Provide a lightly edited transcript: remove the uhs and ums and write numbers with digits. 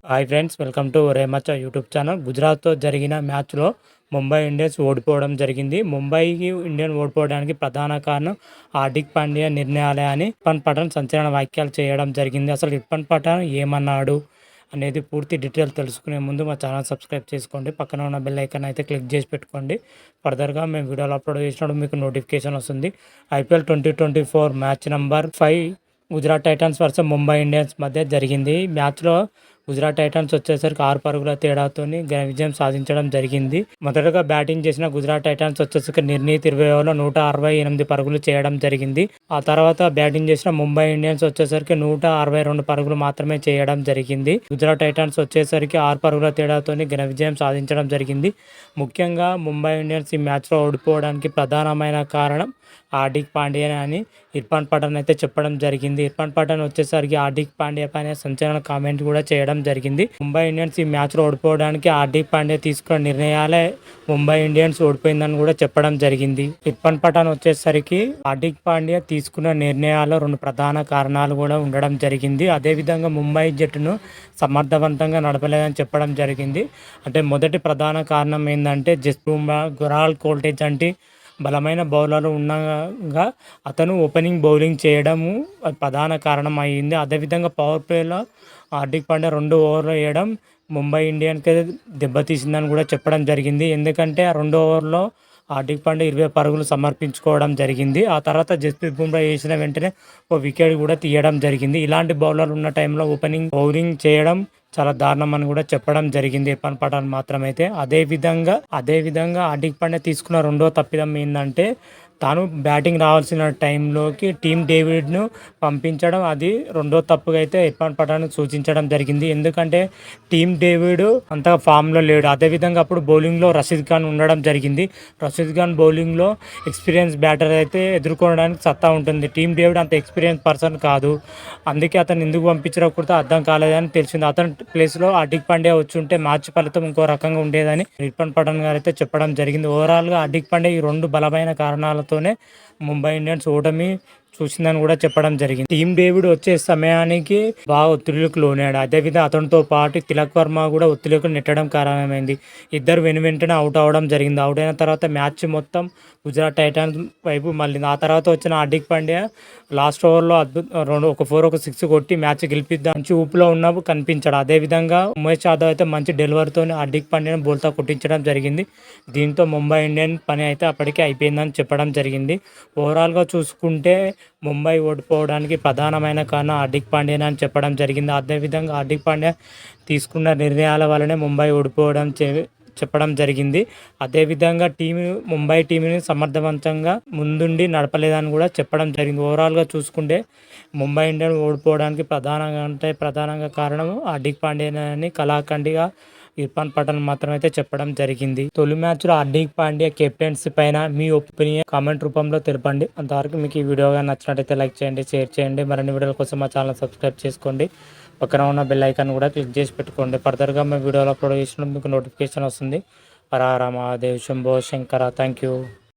Hi friends, welcome to ఒరే మచ్చా YouTube channel. గుజరాత్తో జరిగిన మ్యాచ్లో ముంబై ఇండియన్స్ ఓడిపోవడం జరిగింది. ముంబైకి ఇండియన్ ఓడిపోవడానికి ప్రధాన కారణం హార్దిక్ పాండ్యా నిర్ణయాలే అని ఇర్ఫాన్ పఠాన్ సంచలన వ్యాఖ్యలు చేయడం జరిగింది. అసలు ఇర్ఫాన్ పఠాన్ ఏమన్నాడు అనేది పూర్తి డీటెయిల్ తెలుసుకునే ముందు మా ఛానల్ సబ్స్క్రైబ్ చేసుకోండి. పక్కన ఉన్న బెల్ ఐకాన్ అయితే క్లిక్ చేసి పెట్టుకోండి. ఫర్దర్గా మేము వీడియోలు అప్లోడ్ చేసినప్పుడు మీకు నోటిఫికేషన్ వస్తుంది. IPL 2024 match number 5 Gujarat Titans versus Mumbai Indians మధ్య జరిగింది. మ్యాచ్లో గుజరాత్ టైటన్స్ వచ్చేసరికి 6 పరుగుల తేడాతో ఘన విజయం సాధించడం జరిగింది. మొదటగా బ్యాటింగ్ చేసిన గుజరాత్ టైటన్స్ వచ్చేసరికి నిర్ణీత 20 ఓవర్లో 168 పరుగులు చేయడం జరిగింది. ఆ తర్వాత బ్యాటింగ్ చేసిన ముంబై ఇండియన్స్ వచ్చేసరికి 162 పరుగులు మాత్రమే చేయడం జరిగింది. గుజరాత్ టైటన్స్ వచ్చేసరికి 6 పరుగుల తేడాతో ఘన విజయం సాధించడం జరిగింది. ముఖ్యంగా ముంబై ఇండియన్స్ ఈ మ్యాచ్లో ఓడిపోవడానికి ప్రధానమైన కారణం హార్దిక్ పాండ్యా అని ఇర్ఫాన్ పఠాన్ అయితే చెప్పడం జరిగింది. ఇర్ఫాన్ పఠాన్ వచ్చేసరికి హార్దిక్ పాండ్యా పైన సంచలన కామెంట్ కూడా చేయడం జరిగింది. ముంబై ఇండియన్స్ ఈ మ్యాచ్లో ఓడిపోవడానికి హార్దిక్ పాండ్యా తీసుకున్న నిర్ణయాలే ముంబై ఇండియన్స్ ఓడిపోయిందని కూడా చెప్పడం జరిగింది. ఇర్ఫాన్ పఠాన్ వచ్చేసరికి హార్దిక్ పాండ్యా తీసుకున్న నిర్ణయాల్లో 2 ప్రధాన కారణాలు కూడా ఉండడం జరిగింది. అదేవిధంగా ముంబై జట్టును సమర్థవంతంగా నడపలేదని చెప్పడం జరిగింది. అంటే మొదటి ప్రధాన కారణం ఏంటంటే జస్ప్రీత్ బుమ్రా, గురాల్ కోల్టేజ్ అంటే బలమైన బౌలర్లు ఉండగా అతను ఓపెనింగ్ బౌలింగ్ చేయడము ప్రధాన కారణం అయ్యింది. అదేవిధంగా పవర్ ప్లేలో హార్దిక్ పాండ్యా 2 ఓవర్లు వేయడం ముంబై ఇండియన్స్కి దెబ్బతీసిందని కూడా చెప్పడం జరిగింది. ఎందుకంటే ఆ 2 ఓవర్లో హార్దిక్ పాండ్యా 20 పరుగులు సమర్పించుకోవడం జరిగింది. ఆ తర్వాత జస్ప్రీత్ బుమ్రా వేసిన వెంటనే ఓ వికెట్ కూడా తీయడం జరిగింది. ఇలాంటి బౌలర్లు ఉన్న టైంలో ఓపెనింగ్ బౌలింగ్ చేయడం చాలా దారుణం అని కూడా చెప్పడం జరిగింది ఇర్ఫాన్ పఠాన్ మాత్రమైతే. అదేవిధంగా హార్దిక్ పాండ్యా తీసుకున్న రెండో తప్పిదం ఏంటంటే తాను బ్యాటింగ్ రావాల్సిన టైంలోకి టీమ్ డేవిడ్ను పంపించడం, అది రెండో తప్పుగా అయితే ఇర్ఫాన్ పఠాన్ సూచించడం జరిగింది. ఎందుకంటే టీమ్ డేవిడ్ అంతగా ఫామ్లో లేడు. అదేవిధంగా అప్పుడు బౌలింగ్లో రషీద్ ఖాన్ ఉండడం జరిగింది. రషీద్ ఖాన్ బౌలింగ్లో ఎక్స్పీరియన్స్ బ్యాటర్ అయితే ఎదుర్కోవడానికి సత్తా ఉంటుంది. టీమ్ డేవిడ్ అంత ఎక్స్పీరియన్స్ పర్సన్ కాదు. అందుకే అతను ఎందుకు పంపించడం కూడా అర్థం కాలేదని తెలిసింది. అతని ప్లేస్లో హార్దిక్ పాండ్యా వచ్చి ఉంటే మ్యాచ్ ఫలితం ఇంకో రకంగా ఉండేదని ఇర్ఫాన్ పఠాన్ గారు అయితే చెప్పడం జరిగింది. ఓవరాల్గా హార్దిక్ పాండ్యా ఈ 2 బలమైన కారణాలతోనే ముంబై ఇండియన్స్ ఓటమి చూసిందని కూడా చెప్పడం జరిగింది. టీమ్ డేవిడ్ వచ్చే సమయానికి బాగా ఒత్తిడికి లోనాడు. అదేవిధంగా అతనితో పాటు తిలక్ వర్మ కూడా ఒత్తిడికి నెట్టడం కారణమైంది. ఇద్దరు వెంటనే అవుట్ అవ్వడం జరిగింది. అవుట్ అయిన తర్వాత మ్యాచ్ మొత్తం గుజరాత్ టైటన్స్ వైపు మళ్ళీ ఆ తర్వాత వచ్చిన హార్దిక్ పాండ్యా లాస్ట్ ఓవర్లో ఒక 4 ఒక 6 కొట్టి మ్యాచ్ గెలిపిద్దాం మంచి ఊపులో ఉన్నప్పుడు కనిపించాడు. అదేవిధంగా ఉమేష్ యాదవ్ అయితే మంచి డెలివరీతో హార్దిక్ పాండ్యాను బోల్తా కొట్టించడం జరిగింది. దీంతో ముంబై ఇండియన్ పని అయితే అప్పటికే అయిపోయిందని చెప్పడం జరిగింది. ఓవరాల్గా చూసుకుంటే ముంబై ఓడిపోవడానికి ప్రధానమైన కారణం హార్దిక్ పాండ్యా అని చెప్పడం జరిగింది. అదేవిధంగా హార్దిక్ పాండ్యా తీసుకున్న నిర్ణయాల వల్లనే ముంబై ఓడిపోవడం చెప్పడం జరిగింది. అదేవిధంగా ముంబై టీంని సమర్థవంతంగా ముందుండి నడపలేదని కూడా చెప్పడం జరిగింది. ఓవరాల్గా చూసుకుంటే ముంబై ఇండియన్ ఓడిపోవడానికి ప్రధానంగా కారణం హార్దిక్ పాండ్యా అని కళాఖండిగా ఇర్ఫాన్ పఠాన్ మాత్రం అయితే చెప్పడం జరిగింది. తొలి మ్యాచ్లో హార్దిక్ పాండ్యా కెప్టెన్సీ పైన మీ ఒపీనియన్ కామెంట్ రూపంలో తెలపండి. అంతవరకు మీకు ఈ వీడియోగా నచ్చినట్టయితే లైక్ చేయండి, షేర్ చేయండి. మరిన్ని వీడియోల కోసం మా ఛానల్ సబ్స్క్రైబ్ చేసుకోండి. పక్కన ఉన్న బెల్ ఐకాన్ కూడా క్లిక్ చేసి పెట్టుకోండి. ఫర్దర్గా మేము వీడియోలు అప్లోడ్ చేసినప్పుడు మీకు నోటిఫికేషన్ వస్తుంది. హర హర మహాదేవ్, శంభో శంకర. Thank you.